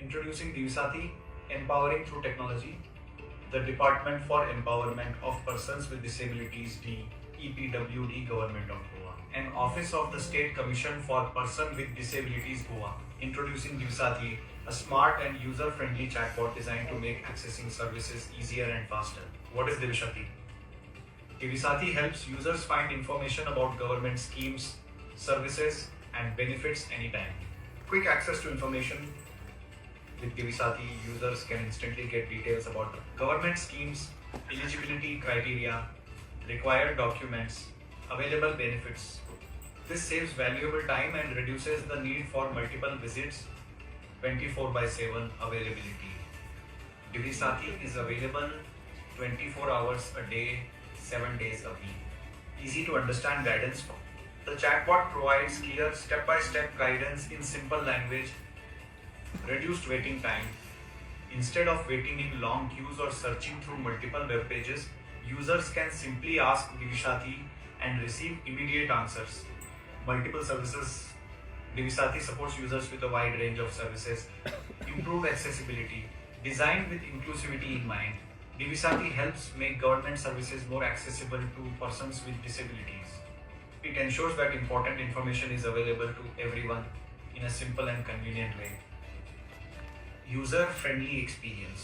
Introducing Divisati, Empowering Through Technology, the Department for Empowerment of Persons with Disabilities DEPWD Government of Goa, and Office of the State Commission for Person with Disabilities Goa. Introducing Divisati, a smart and user-friendly chatbot designed to make accessing services easier and faster. What is Divisati? Divisati helps users find information about government schemes, services, and benefits anytime. Quick access to information. With Divisati, users can instantly get details about government schemes, eligibility criteria, required documents, available benefits. This saves valuable time and reduces the need for multiple visits, 24/7 availability. Divisati is available 24 hours a day, 7 days a week. Easy to understand guidance. The chatbot provides clear step-by-step guidance in simple language, reduced waiting time. Instead of waiting in long queues or searching through multiple web pages, users can simply ask Divisati and receive immediate answers. Multiple services. Divisati supports users with a wide range of services. Improved accessibility. Designed with inclusivity in mind, Divisati helps make government services more accessible to persons with disabilities. It ensures that important information is available to everyone in a simple and convenient way. User-friendly experience.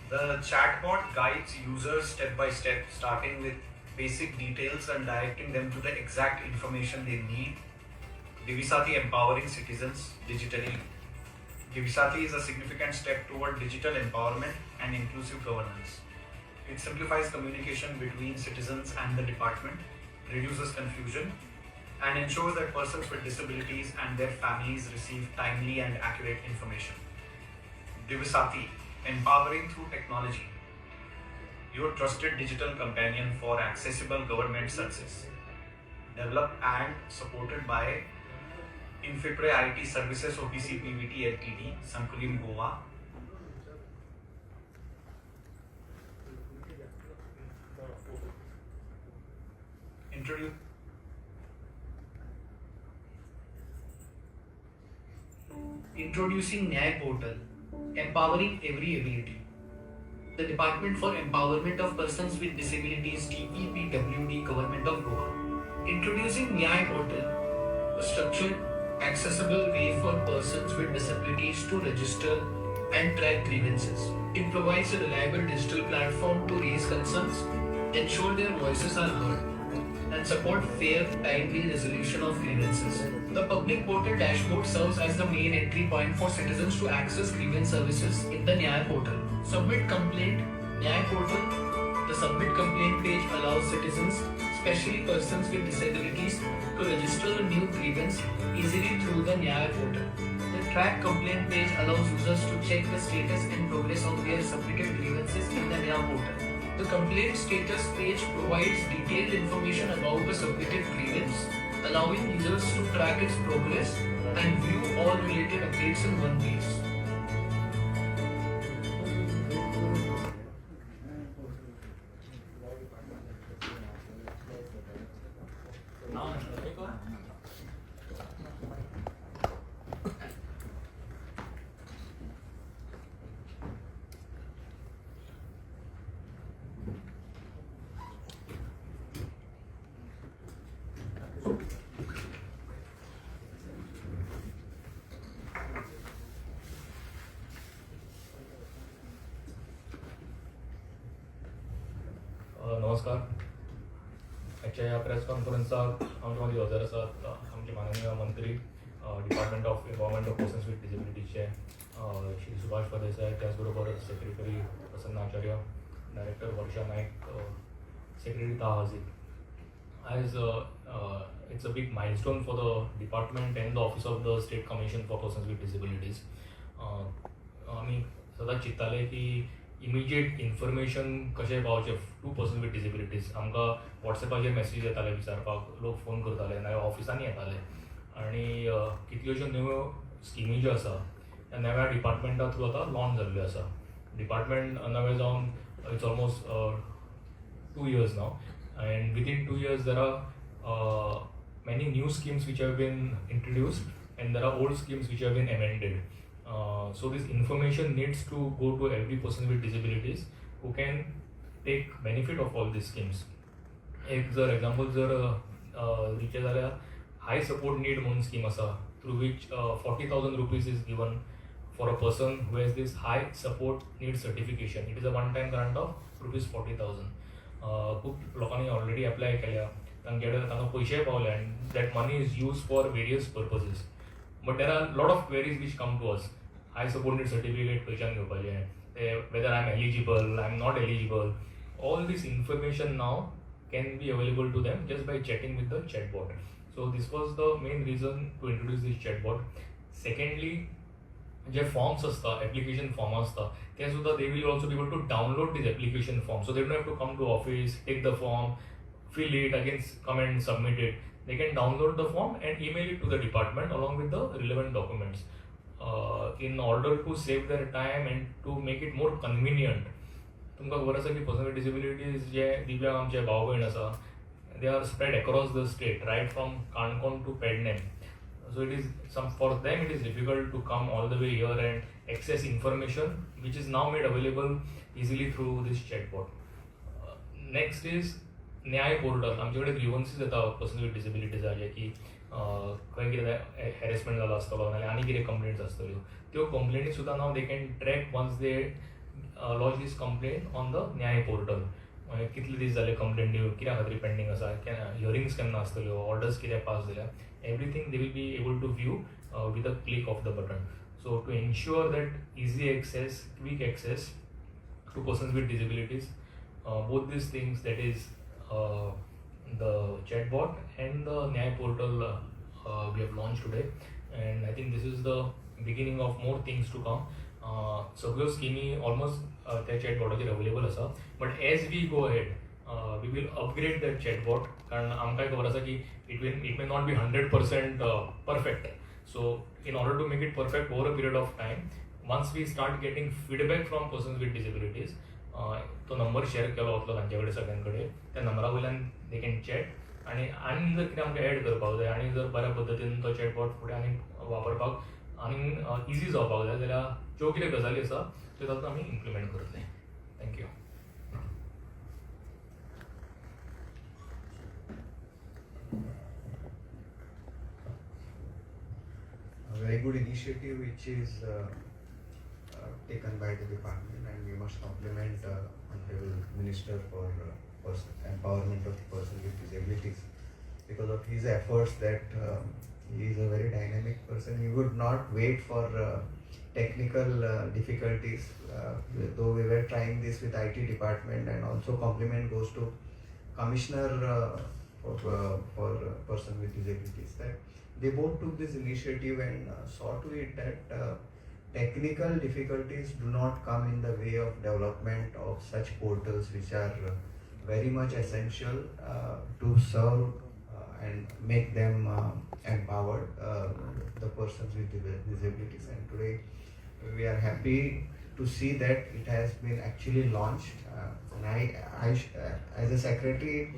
The chatbot guides users step by step, starting with basic details and directing them to the exact information they need. Divisati empowering citizens digitally. Divisati is a significant step toward digital empowerment and inclusive governance. It simplifies communication between citizens and the department, reduces confusion, and ensures that persons with disabilities and their families receive timely and accurate information. Divisati, empowering through technology. Your trusted digital companion for accessible government services. Developed and supported by Infipre IT Services OPC PVT Ltd, Sankulim, Goa. Introducing Nyay Portal, empowering every ability. The Department for Empowerment of Persons with Disabilities DEPWD Government of Goa. Introducing Nyay Portal, a structured, accessible way for persons with disabilities to register and track grievances. It provides a reliable digital platform to raise concerns, ensure their voices are heard, and support fair, timely resolution of grievances. The public portal dashboard serves as the main entry point for citizens to access grievance services in the Nyay portal. Submit complaint. Nyay portal. The submit complaint page allows citizens, especially persons with disabilities, to register a new grievance easily through the Nyay portal. The track complaint page allows users to check the status and progress of their submitted grievances in the Nyay portal. The complaint status page provides detailed information about the submitted grievance, allowing users to track its progress and view all related updates in one place. नमस्कार. आजच्या ह्या press कॉन्फरन्साक आमचे मदीं हजर आसात आमचे माननीय मंत्री department of empowerment of persons with डिसेबिलिटीचे श्री सुभाष फळदेसाय, त्याच बरोबर secretary Prasanna Acharya, director Varsha Naik, secretary Tahaji. As it's a big milestone for the department and the office of the State Commission for Persons with Disabilities. आमी सदांच चिंत्ताले की इमिजिएट इन्फॉर्मेशन कशें पावचें टू पर्सन विथ डिसेबिलिटीज. आमकां वॉट्सॅपाचेर message येताले विचारपाक, लोक फोन करताले, नव्या ऑफिसांनी येताले, आनी कितल्योश्यो नव्यो स्किमी ज्यो आसा त्या नव्या डिपार्टमेंटा थ्रू आतां लॉन्च जाल्ल्यो आसा. डिपार्टमेंट नवें जावन it's almost 2 years now, and within 2 years there are many new schemes which have been introduced and there are old schemes which have been amended. So this information needs to go to every person with disabilities who can take benefit of all these schemes. एक जर example जर रिचे जाल्यार high support need म्हणून scheme आसा through which 40,000 rupees is given for a person who has this high support need certification. It is a one time grant of ₹40,000. खूब लोकांनी already apply केल्या, तांकां पयशेय पावले and that money is use for various purposes. But there are lot of queries which come to us. High support need certificate खंयच्यान घेवपाचें, ते whether I am eligible, I am not eligible. All these information now can be available to them just by chatting with the chatbot. So this was the main reason to introduce this chatbot. Secondly, J forms असता, application form असता, ते सुद्धा they will also be able to download this application form. So they don't have to come to office, take the form, fill it, again come and submit it. They can download the form and email it to the department along with the relevant documents. In order to save their time and to make it more convenient. तुमकां खबर आसा की person with disabilities जे दिव्यांग आमचे भाव भयण आसा, they are spread across the state, right from Canacona to Pernem. So it is for them it is difficult to come all the way here and access information which is now made available easily through this chatbot. Next is न्याय portal. आमचे कडेन ग्रीवन्सीस येता person with डिसेबिलिटीजाचे की खंय कितें harassment जालो आसतलो नाल्यार आनी कितें कंप्लेंट्स आसतल्यो, त्यो कंप्लेंटी सुद्दां नाव they can track once they launch this complaint on the Nyay portal. कितले दीस जाले कंप्लेंट दिवन, कित्या खातीर पेंडींग आसा, हियरिंग्स केन्ना आसतल्यो, ऑर्डर्स कितें पास जाल्या, everything they will be able to view with a click of the button. So to ensure that easy access, quick access to persons with disabilities, both these things, that is the chatbot and the Nyay portal we have launched today, and I think this is the beginning of more things to come. सगळ्यो स्किमी almost त्या चॅटबॉटाचेर available आसा, but as we go ahead we will upgrade that chatbot, कारण आमकांय खबर आसा की it may not be 100% perfect. So in order to make it perfect over a period of time, once we start getting feedback from persons with disabilities, तो number share केलो वतलो तांचे कडेन सगळ्यां कडेन. त्या नंबरा वयल्यान दे कॅन चॅट आनी जर कितें आमकां एड करपाक जाय आनी जर बऱ्या पद्दतीन तो चॅटबॉट फुडें आनी वापरपाक आनी इजी जावपाक जाय जाल्यार ज्यो कितें गजाली आसा त्यो तातूंत आमी इम्प्लिमेंट करतले. Thank you. A very good initiative which is taken by the department, and we must compliment Honorable Minister for empowerment of person with disabilities, because of his efforts that he is a very dynamic person. He would not wait for technical difficulties, though we were trying this with IT department, and also compliment goes to Commissioner for person with disabilities, that they both took this initiative and saw to it that technical difficulties do not come in the way of development of such portals, which are very much essential to serve and make them empowered, the persons with disabilities. And today we are happy to see that it has been actually launched, and I as a secretary,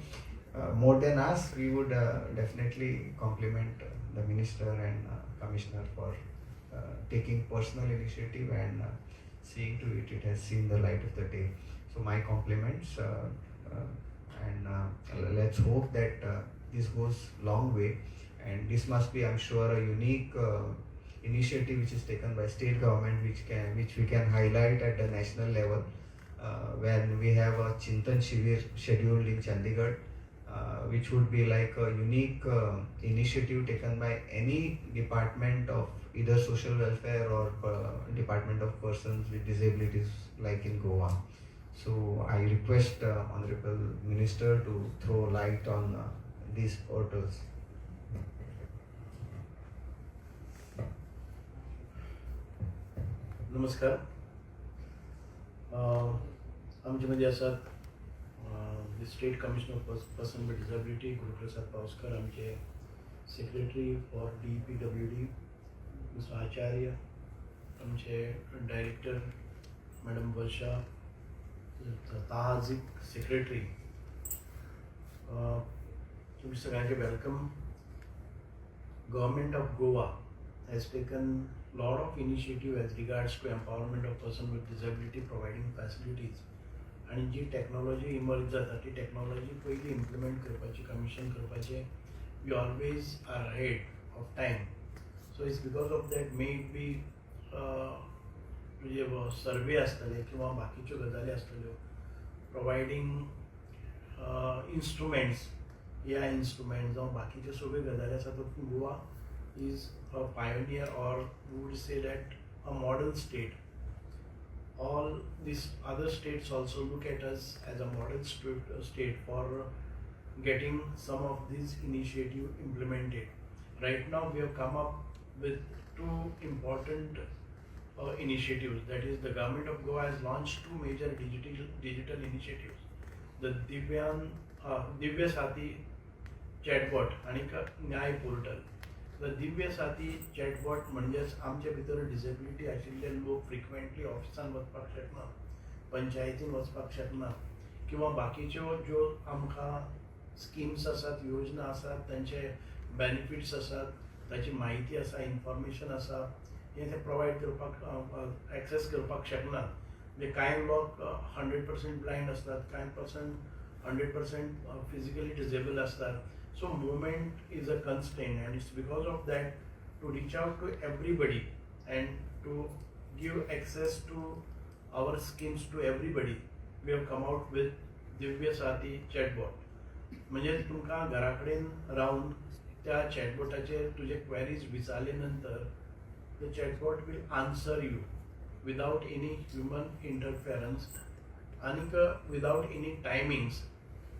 more than us, we would definitely compliment the minister and commissioner for taking personal initiative and seeing to it has seen the light of the day. So my compliments, and let's hope that this goes long way, and this must be, I'm sure, a unique initiative which is taken by state government, which we can highlight at the national level when we have a Chintan Shivir scheduled in Chandigarh, which would be like a unique initiative taken by any department of either social welfare or department of persons with disabilities, like in Goa. So I request Honorable Minister to throw light on these portals. नमस्कार. आमच्यामध्ये आसात the state commissioner of person with disability Guruprasad Pawaskar, आमचे secretary for DPWD mister आचार्य, आमचे director madam वर्षा, ताहाजिक secretary. तुमचे सगळ्यांचे welcome. Government of Goa has taken lot of initiative as regards to empowerment of person with disability, providing facilities. आणि जी technology emerge जाता ती technology पयली implement करपाची, commission करपाचे. We always are ahead of time. So it's because of that may it be म्हणजे survey आसतले किंवा बाकीच्यो गजाली आसतल्यो, प्रोवायडींग इन्स्ट्रुमेंट्स, AI instruments जावं बाकीच्यो सगळ्यो गजाली आसा तातूंत Goa is a pioneer, or we would say that a model state. All these other states also look at us as a model state for getting some of these initiatives implemented. Right now we have come up with two important initiatives. That is, the government of Goa has launched two major digital initiatives. The Divya Sathi chatbot आणि न्याय portal. The Divya साथी chatbot म्हणजेच आमच्या भितर disability आशिल्ले लोक frequently ऑफिसान वचपाक शकना, पंचायतीन वचपाक शकना, किंवा बाकीच्यो ज्यो आमकां स्किम्स आसात, योजना आसात, तांचे बेनिफिट्स आसात, ताची म्हायती आसा, इन्फॉर्मेशन आसा, हें ते प्रोवायड करपाक, एक्सेस करपाक शकना. म्हणजे कांय लोक 100% ब्लायंड असतात, कांय 100% फिजिकली डिसेबल असतात. So movement is a constraint, and it's because of that, to reach out to everybody and to give access to our schemes to everybody, we have come out with Divya Sathi chatbot. म्हणजे तुमकां घरा कडेन रावन त्या चॅटबॉटाचेर तुजे queries विचारले नंतर the chatbot will answer you without any human interference आनीक without any timings.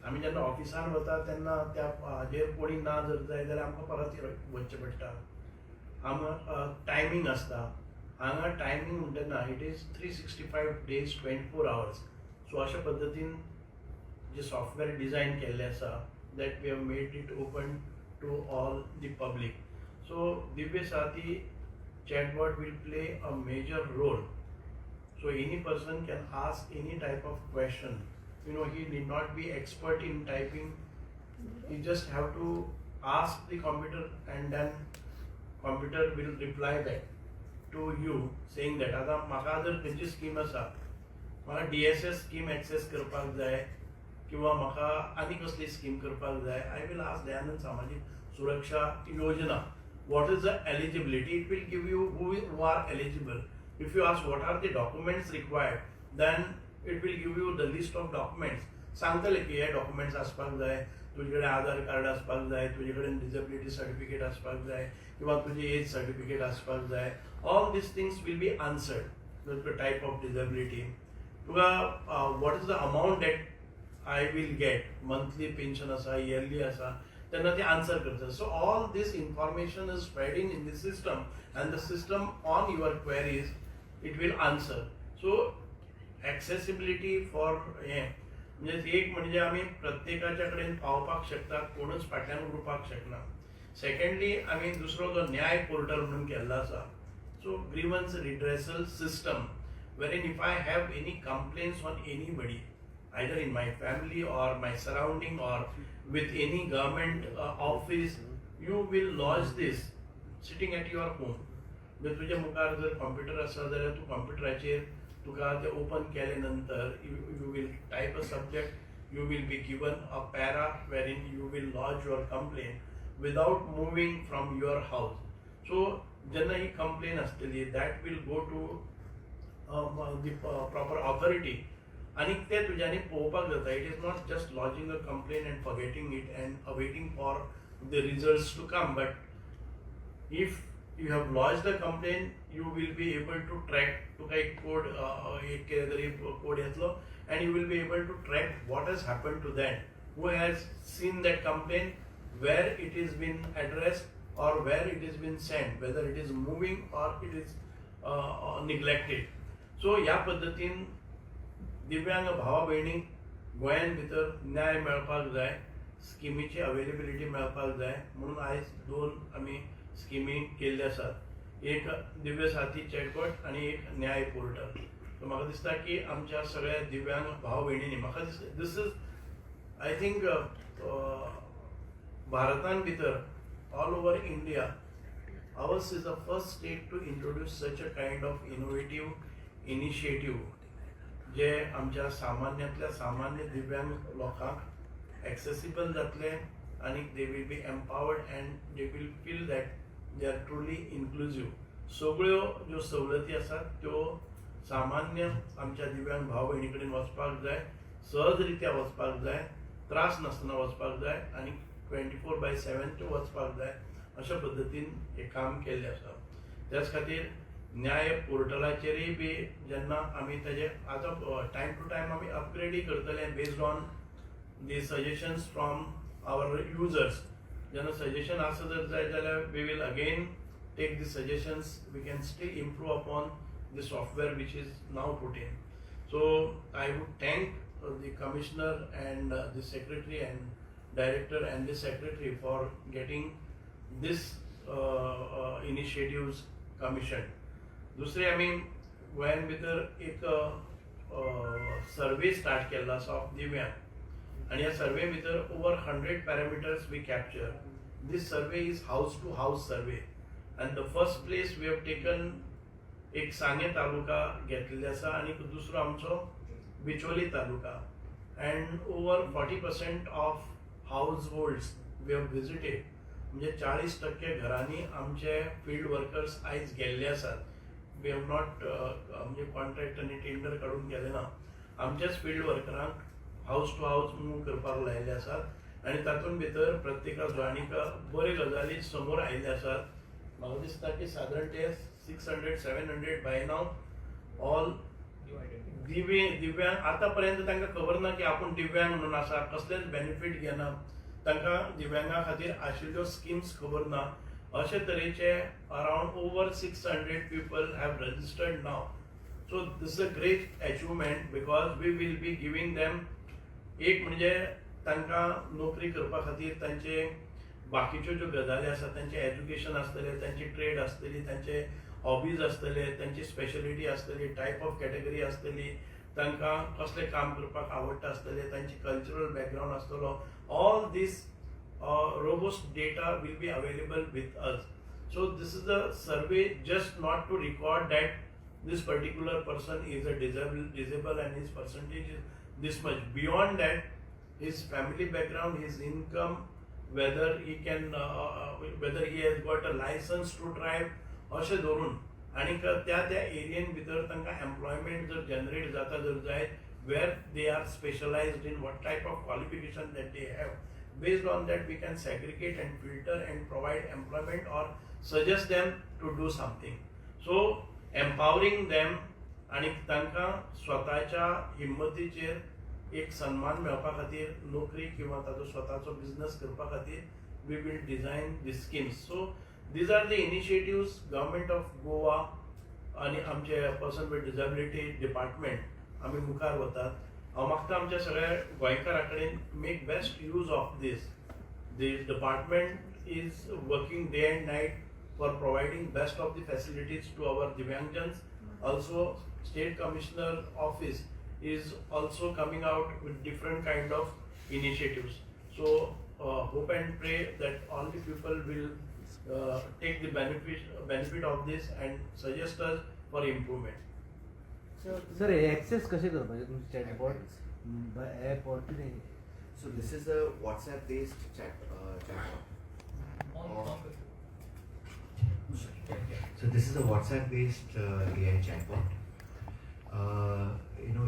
आमी जेन्ना ऑफिसान वता तेन्ना त्या हाजेर कोणी ना जर जाय जाल्यार आमकां परत वचचें पडटा. हांगा टायमींग आसता, हांगा टायमींग म्हणटना it is 365 days 24 hours. So अशा पद्दतीन जे सॉफ्टवेअर डिझायन केल्लें आसा, that we have made it open to all the public. So Divya Saathi chatbot will play a major role. So any person can ask any type of question. You know, he need not be expert in typing. You just have to ask the computer, and then computer will reply back to you saying that आता म्हाका जर खंयची scheme आसा, म्हाका DSS scheme access करपाक जाय किंवा म्हाका आनी कसली स्कीम करपाक जाय, I will ask दयानंद सामाजिक सुरक्षा योजना, what is the eligibility? It will give you who are eligible. If you ask what are the documents required, then it will give you the list of documents. सांगतले की हे documents आसपाक जाय, तुजे कडेन आधार card आसपाक जाय, तुजे कडेन डिसेबिलिटी सर्टिफिकेट आसपाक जाय, किंवा तुजी एज सर्टिफिकेट आसपाक जाय. All these things will be answered. The type of disability, तुका what is the amount that I will get, monthly pension आसा, yearly आसा, तेन्ना ते आन्सर करता. So all this information is spreading in the system, and the system on your queries it will answer. So accessibility for हे म्हणजे एक म्हणजे आमी प्रत्येकाच्या कडेन पावपाक शकतात, कोणूच फाटल्यान उरपाक शकना. सेकंडली आमी दुसरो जो न्याय पोर्टल म्हणून केल्लो आसा, so grievance redressal system, wherein if I have any complaints on anybody, either in my family or my surrounding or with any government office, you will lodge this sitting at your home. जर तुझ्या मुखार जर computer आसा जाल्यार तूं कॉम्प्युटराचेर तुका ते open केले नंतर you will type a subject, you will be given a para wherein you will lodge your complaint without moving from your house. So जेन्ना ही complaint आसतली, that will go to the proper authority, आणि ते तुज्यांनी पळोवपाक जाता. It is not just lodging a complaint and forgetting it and awaiting for the results to come, but if you have lodged a complaint, you will be able to track to एक code एक code येतलो, and you will be able to track what has happened to that, who has seen that complaint, where it is been addressed or where it has been sent, whether it is moving or it is neglected. So ह्या पद्दतीन दिव्यांग भावा भयणीक गोंयान भितर न्याय मेळपाक जाय, स्किमीची availability मेळपाक जाय म्हणून आयज दोन आमी स्किमी केल्ले आसात. एक दिव्य साथी चॅटबॉट आणि एक न्याय पोर्टल. सो म्हाका दिसता की आमच्या सगळ्या दिव्यांग भाव भयणींनी म्हाका दिसता दिस इज आय थिंक भारतान भितर all over India ours is the first state to introduce such a kind of innovative initiative जे आमच्या सामान्यातल्या सामान्य दिव्यांग लोकांक accessible जातले आणि they will be empowered and they will feel that they are truly inclusive. सगळ्यो ज्यो सवलती आसात त्यो सामान्य आमच्या दिव्यांग भाव भयणी कडेन वचपाक जाय, सहजरित्या वचपाक जाय, त्रास नासतना वचपाक जाय आणि 24/7 त्यो वचपाक जाय अशा पद्दतीन हे काम केल्लें आसा. त्याच खातीर न्याय पोर्टलाचेरय बी जेन्ना आमी तेजे आतां टायम टू टायम आमी अपग्रेडय करतले based on the suggestions from our users. जेन्ना सजेशन आसा जर जाय जाल्यार वी वील अगेन take the suggestions. We can still improve upon the software which is now put in. So I would thank the commissioner and the secretary and director and the secretary for getting this initiatives commissioned. दुसरे आमी गोंयान भितर एक सर्वे start केल्लो आसा of दिव्यांग आणि ह्या सर्वे भितर over 100 parameters we capture. This survey is house to house survey. And the first place we have taken एक सांगे तालुका घेतलेले आसा आणि दुसरो आमचो Bicholim taluka. And over 40% of households we have visited. म्हणजे 40% घरांनी आमचे फील्ड वर्कर्स आयज गेल्ले आसात. We have not म्हणजे कॉन्ट्रॅक्ट आणि टेंडर काढून गेले ना. आमच्याच फील्ड वर्करांक हाऊस टू हाऊस मूव करपाक लायले आसात आणि तातूंत भितर प्रत्येका जाणीका बरे गजाली समोर आयिल्ले आसात. म्हाका दिसता की साधारण ते 600-700 बाय नाव ऑल दिव्यांग आतापर्यंत तांकां खबर ना की आपूण दिव्यांग म्हणून आसा, कसलेच बेनिफीट घेना, तांकां दिव्यांगा खातीर आशिल्ल्यो स्किम्स खबर ना. अशे तरेचे around over 600 people have registered now. So this is a great achievement because we will be giving them एक म्हणजे तांकां नोकरी करपा खातीर तांचे बाकीच्यो ज्यो गजाली आसा तांचे एज्युकेशन आसतले, तांची ट्रेड आसतली, तांचे हॉबीज आसतले, तांची स्पेशलिटी आसतली, टायप ऑफ कॅटेगरी आसतली, तांकां कसलें काम करपाक आवडटा आसतलें, तांची कल्चरल बॅकग्रावंड आसतलो. All these robust data will be available with us. So this is a survey just not to record that this particular person is a disabled and his percentage is this much. Beyond that, his family background, his income, whether he can whether he has got a license to drive अशें धरून आनी त्या एरियेन भितर तांकां employment जर generate जाता जर जाय where they are specialized in what type of qualification that they have. Based on that we can segregate and filter and provide employment or suggest them to do something. So empowering them आणि तांकां स्वताच्या हिम्मतीचेर एक सन्मान मेळपा खातीर नोकरी किंवा ताचो स्वताचो बिझनेस करपा खातीर we will design the schemes. So these are the initiatives government of Goa आणि आमचे पर्सन विथ डिसेबिलिटी डिपार्टमेंट आमी मुखार वतात. हांव मागता आमच्या सगळ्या गोंयकारां कडेन make best use of this. The department is working day and night for providing best of the facilities to our दिव्यांगजन्स. Also State Commissioner Office is also coming out with different kind of initiatives. So hope and pray that all the people will take the benefit of this and suggest us for improvement. Sir access कसे करपाचे तुमचे chatbot app or कितें? So this is a WhatsApp based chatbot. So this is a WhatsApp based AI chatbot.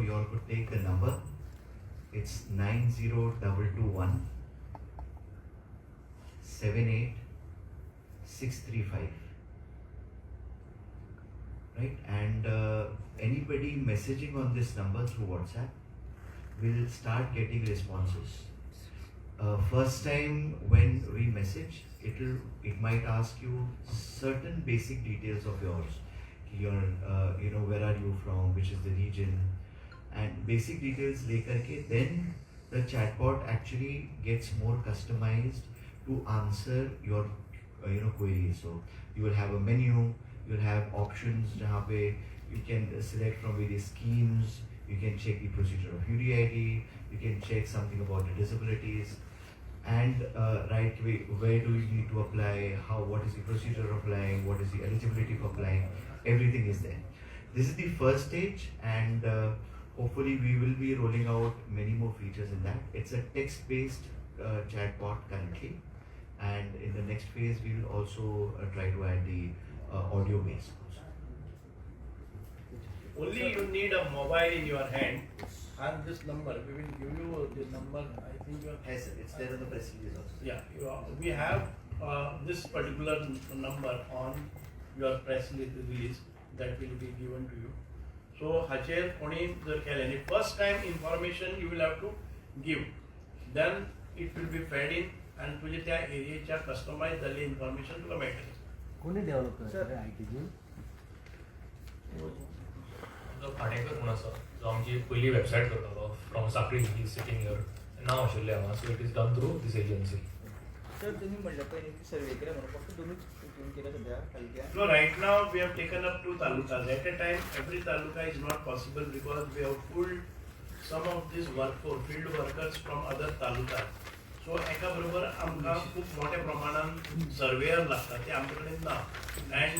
You all could take a number. It's 90221 78635. Right, and anybody messaging on this number through WhatsApp will start getting responses. First time when we message, it might ask you certain basic details of yours. Your where are you from, which is the region, and basic details लेकर के then the chatbot actually gets more customized to answer your queries. So you will have a menu, you'll have options जहाँ पे you can select from various schemes, you can check the procedure of UDID, you can check something about the disabilities, and where do you need to apply, what is the procedure of applying, what is the eligibility for applying, everything is there. This is the first stage, and hopefully we will be rolling out many more features in that. It's a text-based chatbot currently, and in the next phase we will also try to add the audio-based. Only you need a mobile in your hand and this number. We will give you this number. I think you have. Yes, sir. It's there on the press release also. Yeah, we have this particular number on your press release that will be given to you. So हाचेर कोणी जर केले आणि first time information you will have to give, then it will be fed in and तुझे त्या एरियाच्या customise झालेली information तुला मेळटली. कोणी डेव्हलप करता IT टीम? जो खाणेकर म्हणून आसा जो आमची पयली वेबसायट करतालो फ्रॉम साखळी ही सिटींग हियर नाव आशिल्लें हांगा, so it is done through this agency. Sir तुम्ही म्हणलं पहिले की सर्वे केला म्हणून फक्त तुम्हीच घेऊन केलं सध्या हलक्या. So right now we have taken up 2 talukas. At a time, every taluka is not possible because we have pulled some of these field workers from other talukas. So एका बरोबर आमकां खूप मोठ्या प्रमाणात सर्वेयर लागतात ते आमचे कडेन ना. अँड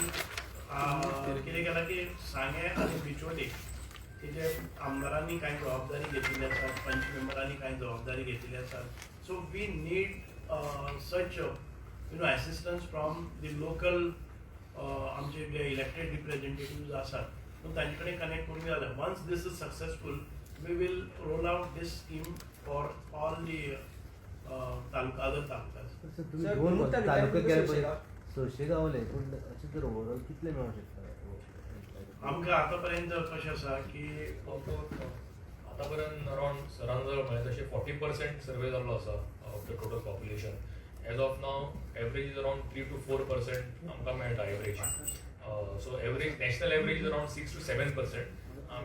कितें केलां की सांगे आनी बिचोले तेजे आमदारांनी कांय जबाबदारी घेतिल्ली आसा, पंच मेंबरांनी कांय जबाबदारी घेतिल्ली आसा. So we need such assistance from the local आमचे जे इलेक्टेड रिप्रेझेंटेटिव्ह आसात पूण तांचे कडेन कनेक्ट करून जालें. Once this is successful we will roll out this scheme for all the taluka other talukas. Sir तुम्ही सर, दोन मुक्ता तालुके विद्यापीठ केले सोशे पळय, सोशे गावले पूण अशें जर ओवरऑल कितले मेळूं शकता? आमकां आतां पर्यंत कशें आसा की आतापर्यंत अराउंड सरान जर म्हळें तशें 40% सर्वे जाल्लो आसा of the total population. As of now average is around 3 to 4% आमकां मेळटा average. So average national average is around 6 to 7%.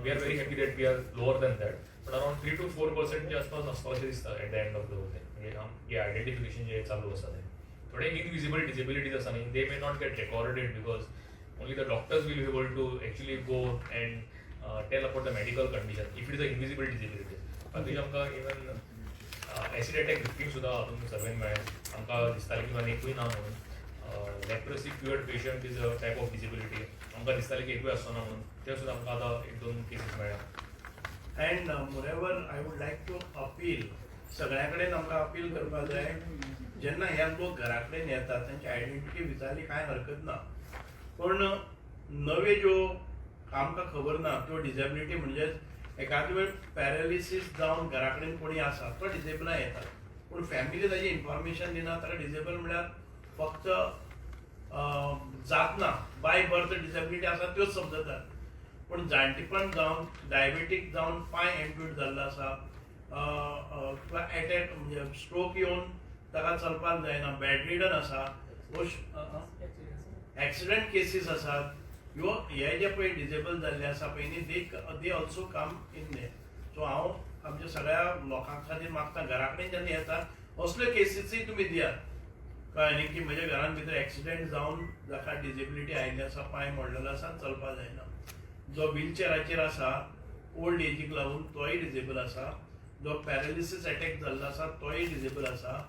We are very happy that we are lower than that, but around 3 to 4% जे आसपास आसता अशें दिसता at the end of the day. म्हणजे हे identification जे चालू आसा तें थोडे इनविजिबल डिसेबिलिटीज आसा न्ही, they may not get recorded because only the doctors will be able to actually go and tell about the medical condition if it is an invisible disability. बाकी आमकां इवन एसिड अटॅक विक्टीम सुद्दां हातून सर्वेन मेळ्ळे. आमकां दिसतालें की आनी एकूय ना म्हणून. Leprosy क्युअर्ड patient is a type of disability. आमकां दिसतालें की एकूय आसना म्हणून, ते सुद्दां आमकां आतां 1-2 केसीस मेळ्ळ्या. And moreover I would like to appeal, सगळ्या कडेन आमकां अपील करपाक जाय, जेन्ना हे लोक घरा कडेन येतात तांची आयडेंटिटी विचारली कांय हरकत ना, पण नवे ज्यो आमकां खबर ना त्यो डिसेबिलिटी म्हणजेच एखाद वेळ पॅरालिसीस जावन घरा कडेन कोणी आसा तो डिसेबलां येता पूण फॅमिली ताजें इन्फॉर्मेशन दिना, ताका डिसेबल म्हळ्यार फक्त जात ना, बाय बर्थ डिसेबिलिटी आसा त्योच समजतात. पूण जाणटेपण जावन डायबेटीक जावन पांय एम्प्यूट जाल्लो आसा, किंवा एटॅक म्हणजे स्ट्रोक येवन ताका चलपाक जायना, बॅडरिडन आसा, एक्सिडेंट केसीस आसात, ह्यो हे जे पळय डिसेबल जाल्ले आसा पळय न्ही दे ऑल्सो कम इन दे. सो हांव आमच्या सगळ्या लोकां खातीर मागता घरा कडेन जेन्ना येतात असल्यो केसीसय तुमी दियात. कळ्ळें न्ही की म्हज्या घरान भितर एक्सिडेंट जावन जाका डिसेबिलिटी आयिल्ली आसा, पांय मोडलेलो आसा, चलपाक जायना, जो व्हीलचेराचेर आसा ओल्ड एजीक लागून तोय डिसेबल आसा, जो पॅरालिसीस अटॅक जाल्लो आसा तोय डिसेबल आसा,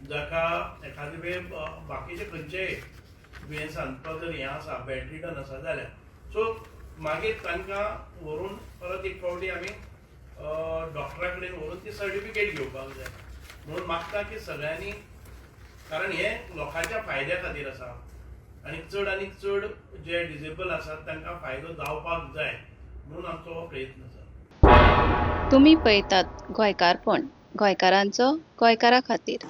जाका एखादे वेळ बाकीचे खंयचेय दुयेंसान तो जर हें आसा बॅडरिडन आसा जाल्यार सो मागीर तांकां व्हरून परत एक फावटी आमी डॉक्टरा कडेन व्हरून ती सर्टिफिकेट घेवपाक जाय. म्हणून मागता की सगळ्यांनी, कारण हे लोकांच्या फायद्या खातीर आसा आनी चड जे डिसेबल आसात तांकां फायदो जावपाक जाय म्हणून आमचो हो प्रयत्न आसा. तुम्ही पळयतात गोंयकारपण, गोंयकारांचो गोंयकारा खातीर.